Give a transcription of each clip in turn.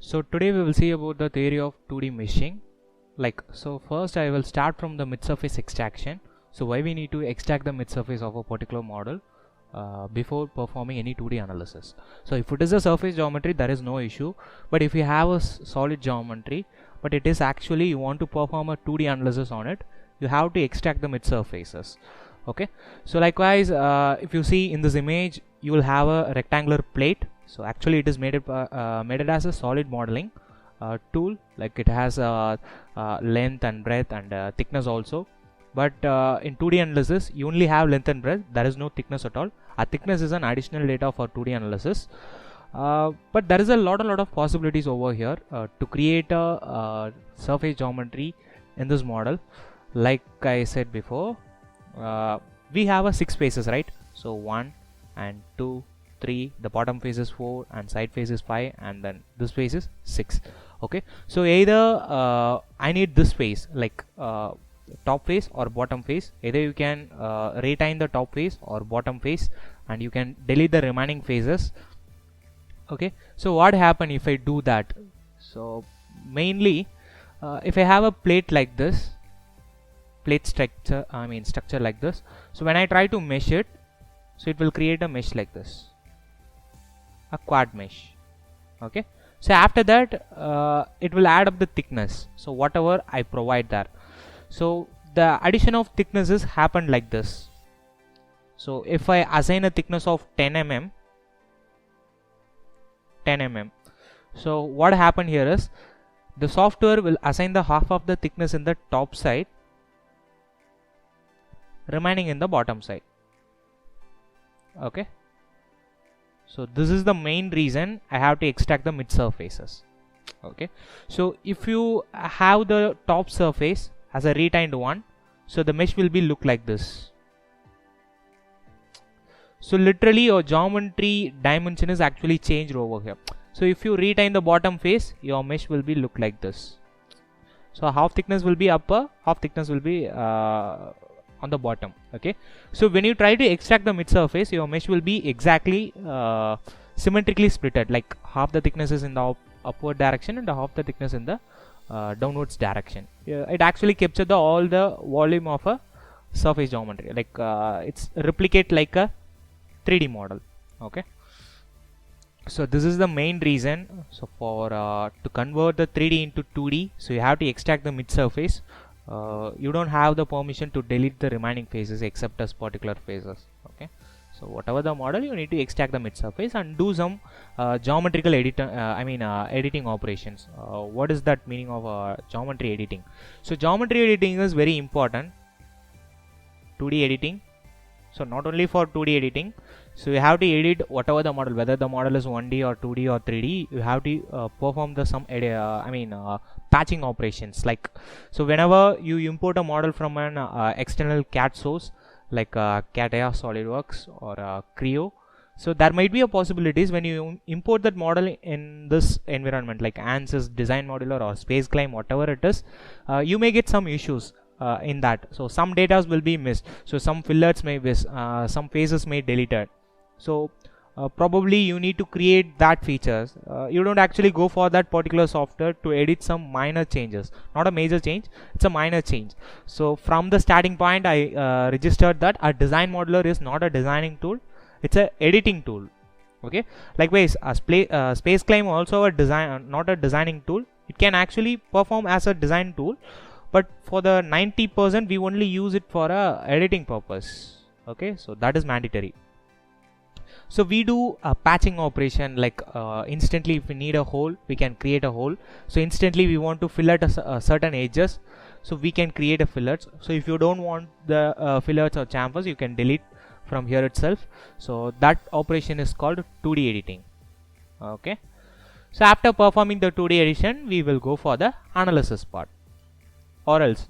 So today we will see about the theory of 2D meshing. So first I will start from the mid-surface extraction. So why we need to extract the mid-surface of a particular model before performing any 2D analysis. So if it is a surface geometry, there is no issue. But if you have a solid geometry, but it is actually you want to perform a 2D analysis on it, you have to extract the mid-surfaces. Okay. So likewise, if you see in this image, you will have a rectangular plate. So actually it is made it as a solid modeling tool, like it has length and breadth and thickness also. But in 2D analysis, you only have length and breadth. There is no thickness at all. A thickness is an additional data for 2D analysis. But there is a lot of possibilities over here to create a surface geometry in this model. Like I said before, we have a 6 faces, right? So 1 and 2, 3, the bottom face is 4 and side face is 5, and then this face is 6. Okay, so either I need this face, like top face or bottom face. Either you can retain the top face or bottom face, and you can delete the remaining faces. Okay, so what happen if I do that? So mainly if I have a plate like this, plate structure, structure like this, so when I try to mesh it, so it will create a mesh like this, a quad mesh. Okay, so after that it will add up the thickness, so whatever I provide there. So the addition of thicknesses happened like this. So if I assign a thickness of 10 mm, so what happened here is the software will assign the half of the thickness in the top side, remaining in the bottom side. Okay, so this is the main reason I have to extract the mid surfaces. Okay, so if you have the top surface as a retained one, so the mesh will be look like this. So literally your geometry dimension is actually changed over here. So if you retain the bottom face, your mesh will be look like this. So half thickness will be upper, half thickness will be on the bottom. Okay, so when you try to extract the mid surface, your mesh will be exactly symmetrically splitted, like half the thickness is in the upward direction and half the thickness in the downwards direction. It actually captures all the volume of a surface geometry, like it's replicate like a 3D model. Okay, so this is the main reason. So for to convert the 3D into 2D, so you have to extract the mid surface. You don't have the permission to delete the remaining faces except as particular faces. Okay, so whatever the model, you need to extract the mid surface and do some geometrical editing operations. What is that meaning of geometry editing? So geometry editing is very important. 2D editing. So not only for 2D editing, so you have to edit whatever the model, whether the model is 1D or 2D or 3D, you have to perform the some patching operations. Like, so whenever you import a model from an external CAD source, like CATIA, SolidWorks or Creo, so there might be a possibilities when you import that model in this environment, like Ansys, Design Modular or Space Climb, whatever it is, you may get some issues in that. So some data will be missed, so some fillets may miss, some phases may deleted. So probably you need to create that features. You don't actually go for that particular software to edit some minor changes, not a major change, it's a minor change. So from the starting point, I registered that a design modeler is not a designing tool, it's a editing tool. Okay, likewise Space Climb also a design, not a designing tool. It can actually perform as a design tool, but for the 90% we only use it for a editing purpose. Okay, so that is mandatory. So we do a patching operation, like instantly if we need a hole, we can create a hole. So instantly we want to fillet a certain edges, so we can create a fillets. So if you don't want the fillets or chamfers, you can delete from here itself. So that operation is called 2D editing. Okay, so after performing the 2D edition, we will go for the analysis part, or else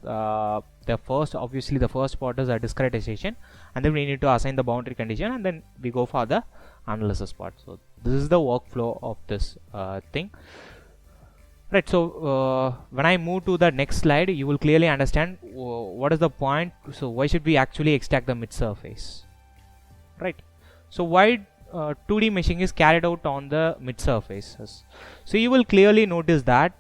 the first part is a discretization, and then we need to assign the boundary condition, and then we go for the analysis part. So this is the workflow of this thing, right? So when I move to the next slide, you will clearly understand what is the point. So why should we actually extract the mid surface, right? So why 2D meshing is carried out on the mid surfaces. So you will clearly notice that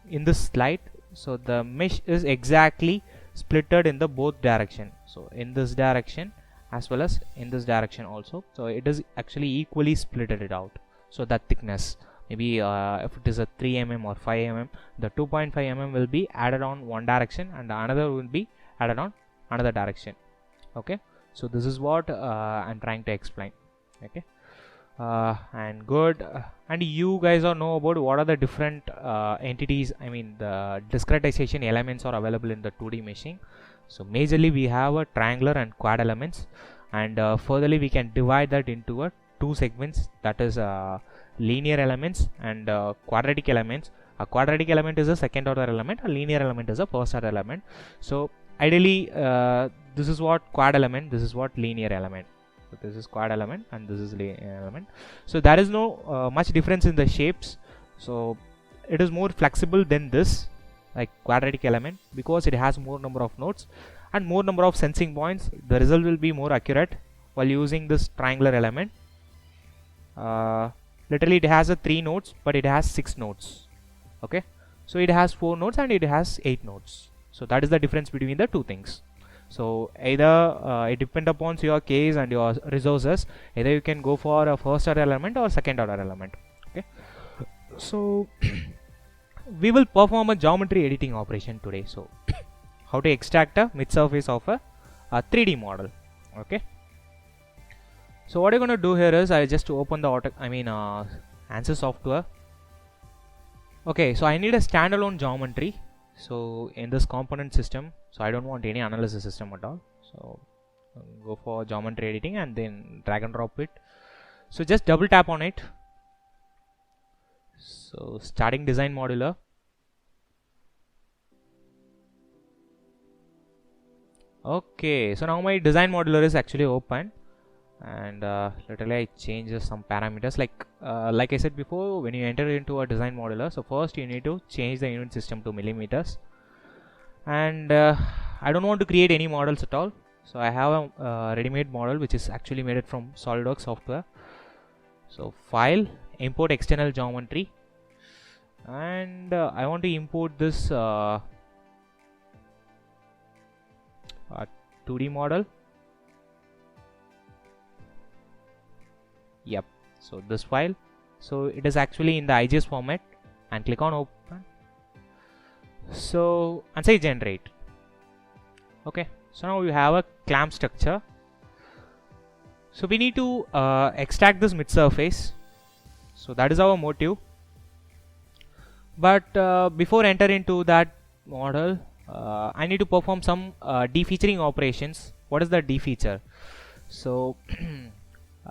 in this slide, so the mesh is exactly splitted in the both direction, so in this direction as well as in this direction also. So it is actually equally splitted it out. So that thickness, maybe if it is a 3 mm or 5 mm, the 2.5 mm will be added on one direction and the another will be added on another direction. Okay, so this is what I'm trying to explain. Okay, and good, and you guys all know about what are the different entities, I mean the discretization elements are available in the 2D meshing. So majorly we have a triangular and quad elements, and furtherly we can divide that into a two segments, that is linear elements and quadratic elements. A quadratic element is a second order element, a linear element is a first order element. So ideally this is what quad element, this is what linear element. So this is quad element and this is linear element. So there is no much difference in the shapes, so it is more flexible than this like quadratic element because it has more number of nodes and more number of sensing points. The result will be more accurate while using this triangular element. Literally it has a 3 nodes but it has 6 nodes. Okay, so it has 4 nodes and it has 8 nodes. So that is the difference between the two things. So either it depends upon your case and your resources, either you can go for a first order element or second order element. Okay, so we will perform a geometry editing operation today. So how to extract a mid surface of a 3D model. Okay, so what you're going to do here is I just open the Ansys software. Okay, so I need a standalone geometry. So in this component system, so I don't want any analysis system at all, so go for geometry editing and then drag and drop it. So just double tap on it. So starting design modular. Okay, so now my design modular is actually open, and literally I change some parameters like I said before, when you enter into a design modular, so first you need to change the unit system to millimeters, and I don't want to create any models at all, so I have a ready-made model which is actually made it from SolidWorks software. So file, import external geometry, and I want to import this 2D model. Yep, so this file, so it is actually in the IGS format, and click on open. So and say generate. Okay, so now you have a clamp structure. So we need to extract this mid surface, so that is our motive. But before enter into that model, I need to perform some defeaturing operations. What is the defeature? So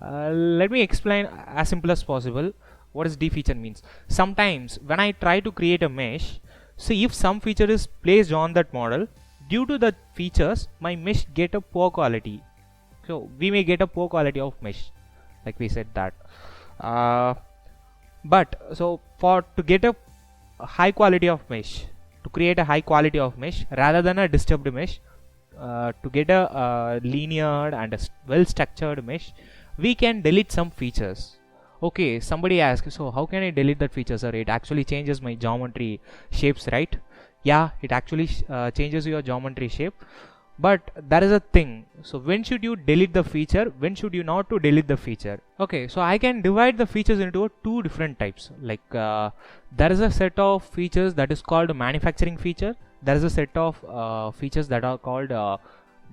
let me explain as simple as possible what is defeature means. Sometimes when I try to create a mesh, so if some feature is placed on that model, due to the features my mesh get a poor quality. So we may get a poor quality of mesh, like we said that. But so to get a high quality of mesh, to create a high quality of mesh rather than a disturbed mesh, to get a linear and a well structured mesh, we can delete some features. Okay, somebody asks, so how can I delete that feature, sir? It actually changes my geometry shapes, right? Yeah, it actually changes your geometry shape, but there is a thing. So when should you delete the feature, when should you not to delete the feature? Okay, so I can divide the features into two different types. Like there is a set of features that is called manufacturing feature, there is a set of features that are called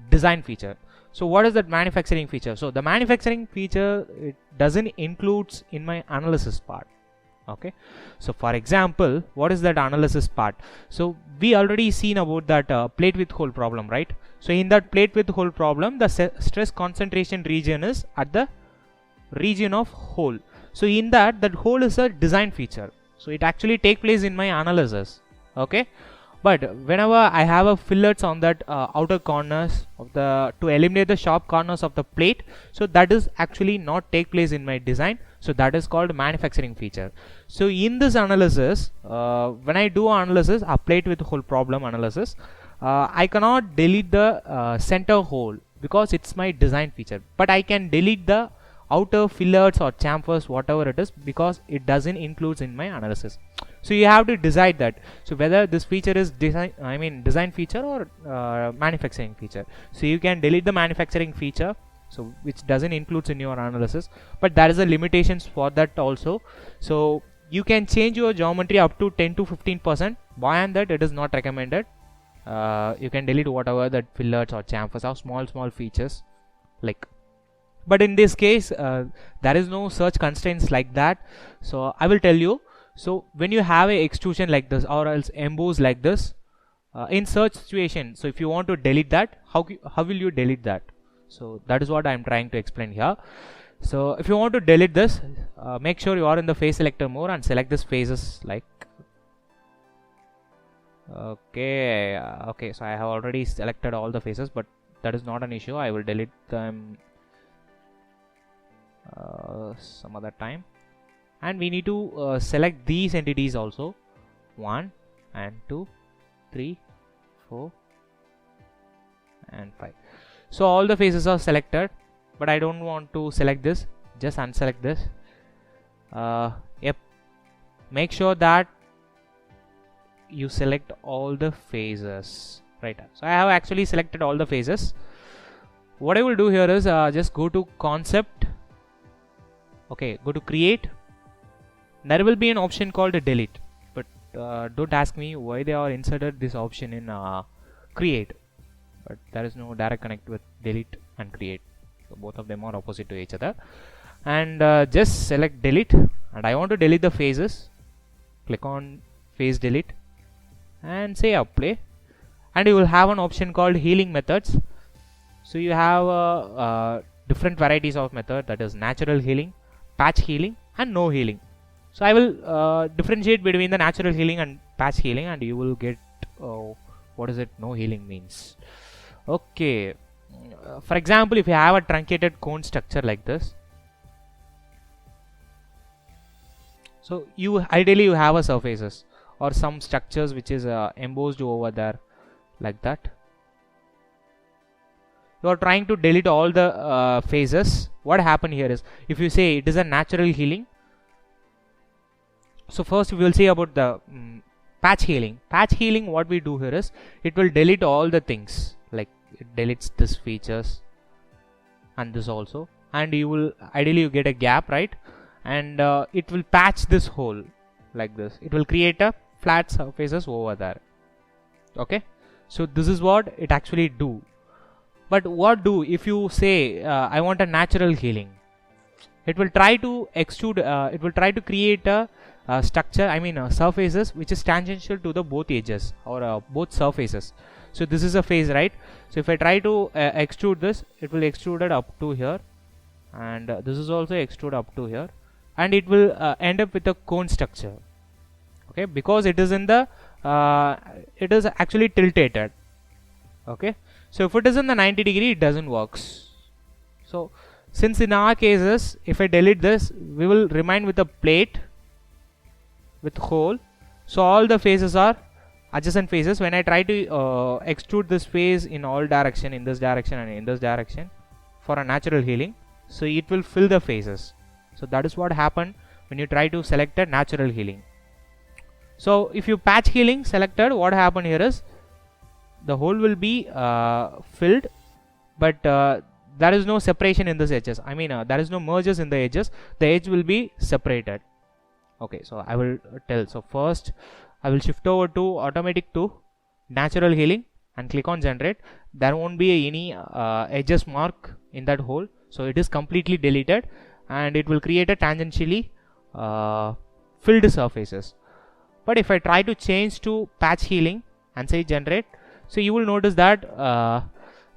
design feature. So what is that manufacturing feature? So the manufacturing feature, it doesn't includes in my analysis part. Okay, so for example, what is that analysis part? So we already seen about that plate with hole problem, right? So in that plate with hole problem, the stress concentration region is at the region of hole. So in that hole is a design feature, so it actually take place in my analysis. Okay, but whenever I have a fillets on that outer corners of the, to eliminate the sharp corners of the plate, so that is actually not take place in my design, so that is called manufacturing feature. So in this analysis, when I do analysis, a plate with hole problem analysis, I cannot delete the center hole because it's my design feature, but I can delete the outer fillets or chamfers, whatever it is, because it doesn't include in my analysis. So you have to decide that, so whether this feature is design feature or manufacturing feature. So you can delete the manufacturing feature, so which doesn't include in your analysis, but there is a limitations for that also. So you can change your geometry up to 10 to 15%. Beyond that, it is not recommended. You can delete whatever that fillets or chamfers or small features like. But in this case, there is no such constraints like that. So I will tell you. So when you have a extrusion like this or else emboss like this, in such situation, so if you want to delete that, how will you delete that? So that is what I am trying to explain here. So if you want to delete this, make sure you are in the face selector mode and select this faces like. Okay, so I have already selected all the faces, but that is not an issue. I will delete them some other time. And we need to select these entities also. 1 and 2, 3, 4 and 5. So all the faces are selected, but I don't want to select this. Just unselect this. Yep. Make sure that you select all the faces. Right. So I have actually selected all the faces. What I will do here is just go to concept. Okay, go to create. There will be an option called delete, but don't ask me why they are inserted this option in create, but there is no direct connect with delete and create, so both of them are opposite to each other. And just select delete, and I want to delete the faces. Click on face delete and say apply, and you will have an option called healing methods. So you have different varieties of method, that is natural healing, patch healing and no healing. So I will differentiate between the natural healing and patch healing, and you will get what is it no healing means. Okay, for example, if you have a truncated cone structure like this, so ideally you have a surfaces or some structures which is embossed over there like that. You are trying to delete all the phases. What happened here is, if you say it is a natural healing, so first we will see about the patch healing. Patch healing, what we do here is, it will delete all the things, like it deletes this features and this also, and you will ideally you get a gap, right? And it will patch this hole like this. It will create a flat surfaces over there. Okay, so this is what it actually do. But what do if you say I want a natural healing? It will try to extrude, it will try to create a structure, surfaces which is tangential to the both edges or both surfaces. So this is a face, right? So if I try to extrude this, it will extrude it up to here, and this is also extrude up to here, and it will end up with a cone structure. Okay, because it is in the it is actually tilted. Okay, so if it is in the 90 degree, it doesn't works. So since in our cases, if I delete this, we will remain with a plate with hole. So all the faces are adjacent faces. When I try to extrude this face in all direction, in this direction and in this direction for a natural healing, so it will fill the faces. So that is what happened when you try to select a natural healing. So if you patch healing selected, what happened here is the hole will be filled, but there is no separation in the edges. There is no merges in the edges. The edge will be separated. Okay, so I will tell. So first I will shift over to automatic to natural healing and click on generate. There won't be any edges mark in that hole, so it is completely deleted, and it will create a tangentially filled surfaces. But if I try to change to patch healing and say generate, so you will notice that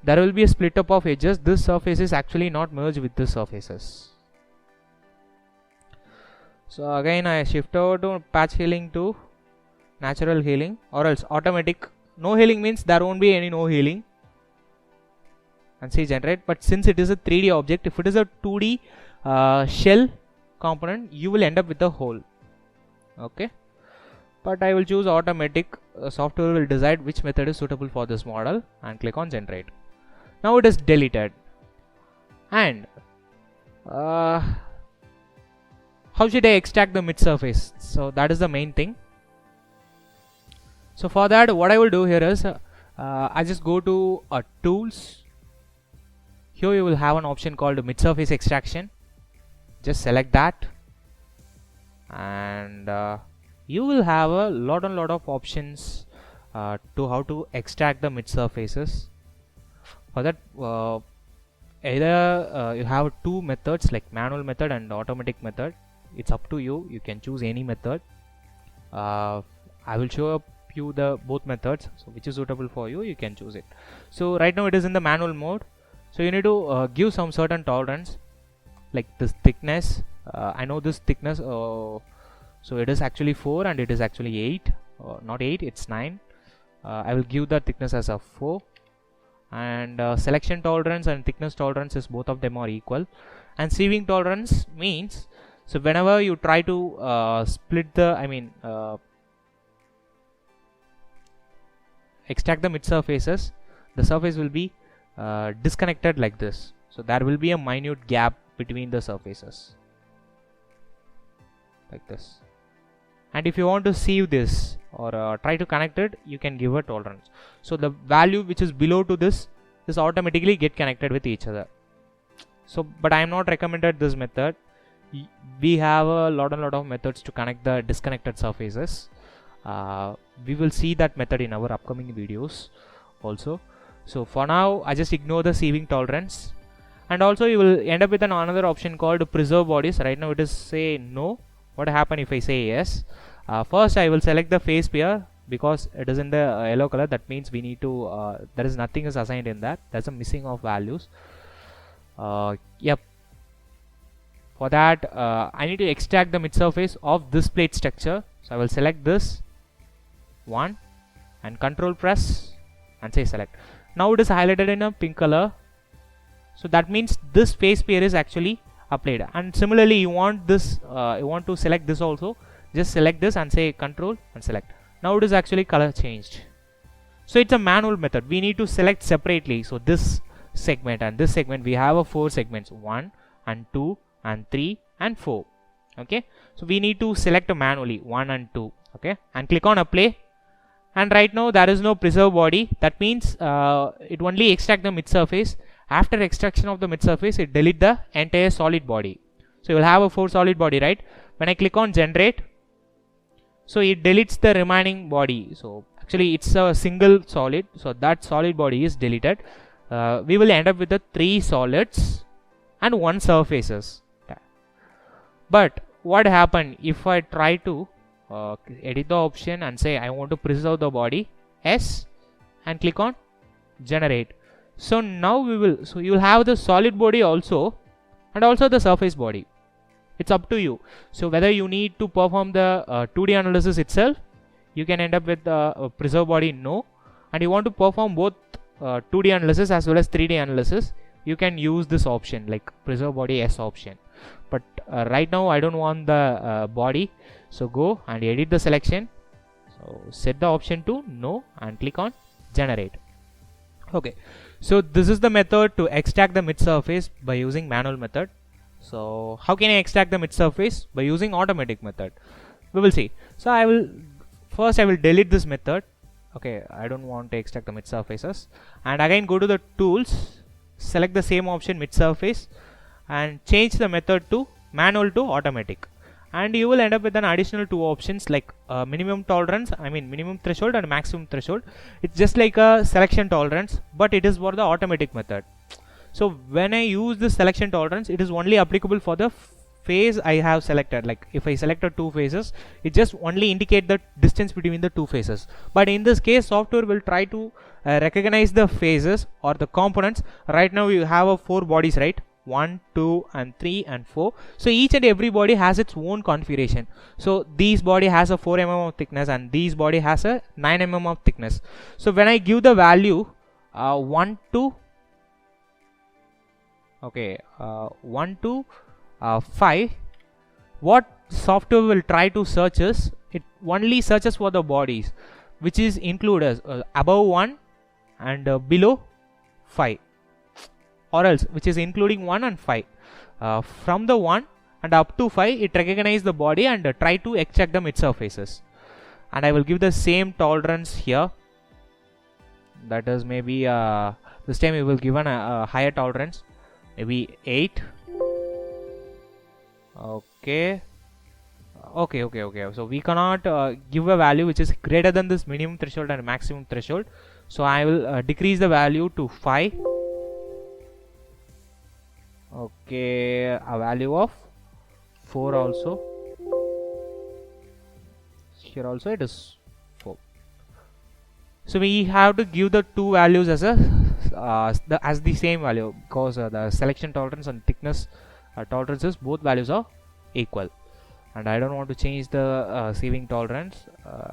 there will be a split up of edges. This surface is actually not merged with this surfaces. So again I shift over to patch healing to natural healing, or else automatic. No healing means there won't be any no healing, and say generate. But since it is a 3D object, if it is a 2D shell component, you will end up with a hole. Okay, but I will choose automatic. Software will decide which method is suitable for this model, and click on generate. Now it is deleted, and how should I extract the mid surface? So that is the main thing. So for that, what I will do here is I just go to tools. Here you will have an option called mid surface extraction. Just select that, and you will have a lot of options to how to extract the mid surfaces. For that, either you have two methods like manual method and automatic method. It's up to you. You can choose any method. I will show you the both methods, so which is suitable for you, you can choose it. So right now it is in the manual mode, so you need to give some certain tolerance, like this thickness. I know this thickness, so it is actually 4 and it is actually 8, not 8, it's 9. I will give the thickness as a 4, and selection tolerance and thickness tolerance is both of them are equal. And sieving tolerance means, so whenever you try to split the extract the mid surfaces, the surface will be disconnected like this, so there will be a minute gap between the surfaces like this. And if you want to sieve this or try to connect it, you can give a tolerance, so the value which is below to this automatically get connected with each other. So but I am not recommended this method. We have a lot of methods to connect the disconnected surfaces. We will see that method in our upcoming videos also. So for now, I just ignore the sieving tolerance, and also you will end up with another option called preserve bodies. Right now it is say no. What happen if I say yes? First I will select the face pair because it is in the yellow color. That means we need to there is nothing is assigned in that. There's a missing of values. Yep. For that, I need to extract the mid surface of this plate structure. So I will select this one and control press and say select. Now it is highlighted in a pink color, so that means this face pair is actually applied. And similarly, you want this, you want to select this also, just select this and say control and select. Now it is actually color changed. So it's a manual method. We need to select separately. So this segment and this segment, we have a 4 segments, 1 and 2 and 3 and 4. Okay, so we need to select manually 1 and 2. Okay, and click on apply. And right now there is no preserve body. That means it only extract the mid surface. After extraction of the mid surface, it delete the entire solid body. So you will have a 4 solid body, right? When I click on generate, so it deletes the remaining body. So actually it's a single solid, so that solid body is deleted. We will end up with the 3 solids and 1 surfaces. But what happened if I try to edit the option and say I want to preserve the body, S, and click on generate? So now we will, so you will have the solid body also and also the surface body. It's up to you. So whether you need to perform the 2D analysis itself, you can end up with the preserve body, no. And you want to perform both 2D analysis as well as 3D analysis, you can use this option like preserve body S option. But right now I don't want the body, so go and edit the selection. So set the option to no and click on generate. Okay, so this is the method to extract the mid surface by using manual method. So how can I extract the mid surface? By using automatic method. We will see. So I will delete this method. Okay, I don't want to extract the mid surfaces, and again go to the tools, select the same option mid surface, and change the method to manual to automatic. And you will end up with an additional 2 options like minimum tolerance, minimum threshold and maximum threshold. It's just like a selection tolerance, but it is for the automatic method. So when I use this selection tolerance, it is only applicable for the phase I have selected. Like if I selected 2 phases, it just only indicate the distance between the 2 phases. But in this case, software will try to recognize the phases or the components. Right now you have 4 bodies, right? 1, 2 and 3 and 4. So each and every body has its own configuration. So these body has a 4 mm of thickness and these body has a 9 mm of thickness. So when I give the value 1 to 5, what software will try to search is, it only searches for the bodies which is included above 1 and below 5, or else which is including 1 and 5. from the 1 and up to 5 it recognizes the body and try to extract the mid surfaces. And I will give the same tolerance here. That is maybe this time we will give a higher tolerance, maybe 8. Okay. So we cannot give a value which is greater than this minimum threshold and maximum threshold. So I will decrease the value to 5. Okay, a value of 4 also. Here also it is 4. So we have to give the two values as the same value, because the selection tolerance and thickness tolerances, both values are equal. And I don't want to change the sieving tolerance.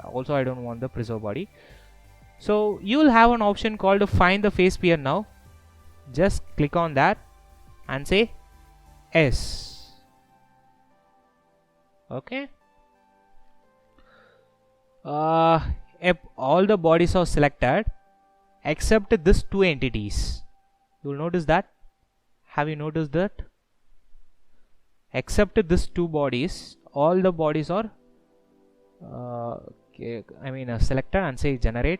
Also I don't want the preserve body. So you will have an option called to find the phase pair now. Just click on that and say S. Okay. If all the bodies are selected except these two entities, you will notice that. Have you noticed that? Except these two bodies, all the bodies are selected and say generate.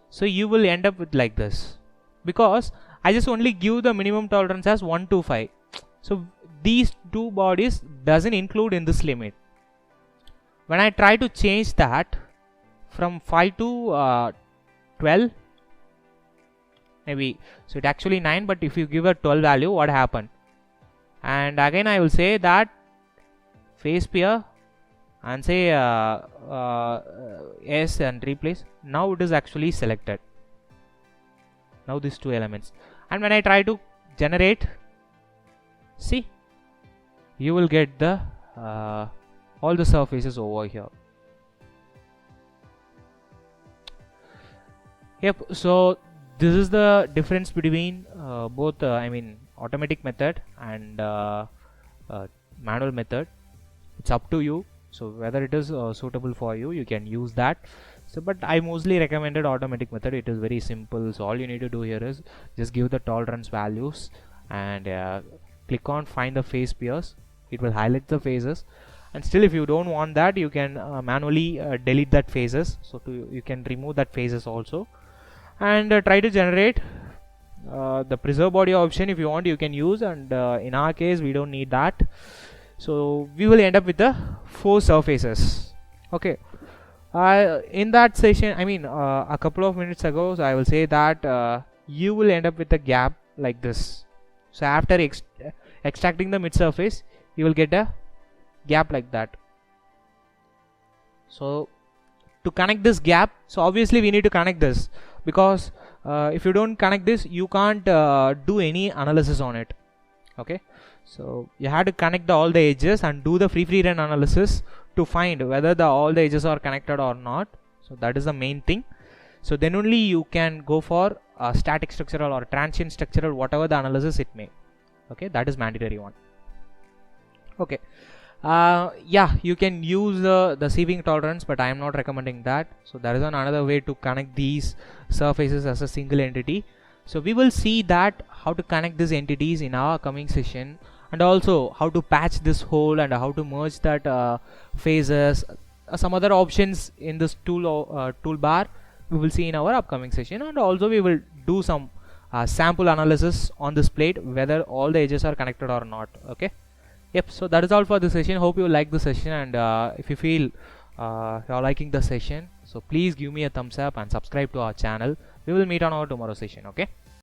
So you will end up with like this, because I just only give the minimum tolerance as 1 to 5. So these two bodies doesn't include in this limit. When I try to change that from 5 to 12, maybe, so it actually 9, but if you give a 12 value, what happened? And again I will say that phase pair and say S and replace. Now it is actually selected. Now these two elements. And when I try to generate, see, you will get the all the surfaces over here. Yep. So this is the difference between both automatic method and manual method. It's up to you. So whether it is suitable for you, you can use that. So but I mostly recommended automatic method. It is very simple. So all you need to do here is just give the tolerance values and click on find the phase pairs. It will highlight the phases. And still, if you don't want that, you can manually delete that phases. So you can remove that phases also, and try to generate the preserve body option. If you want, you can use, and in our case we don't need that. So we will end up with the 4 surfaces. Okay. In that session, a couple of minutes ago, so I will say that you will end up with a gap like this. So after extracting the mid surface, you will get a gap like that. So to connect this gap, so obviously we need to connect this, because if you don't connect this, you can't do any analysis on it. Okay, so you have to connect all the edges and do the free run analysis to find whether all the edges are connected or not. So that is the main thing. So then only you can go for static structural or transient structural, whatever the analysis it may. Okay, that is mandatory one. Okay. Yeah, you can use the sieving tolerance, but I am not recommending that. So there is another way to connect these surfaces as a single entity. So we will see that how to connect these entities in our coming session, and also how to patch this hole and how to merge that phases. Some other options in this toolbar we will see in our upcoming session, and also we will do some sample analysis on this plate whether all the edges are connected or not. Okay. Yep, so that is all for this session. Hope you like the session, and if you feel you're liking the session, so please give me a thumbs up and subscribe to our channel. We will meet on our tomorrow session. Okay.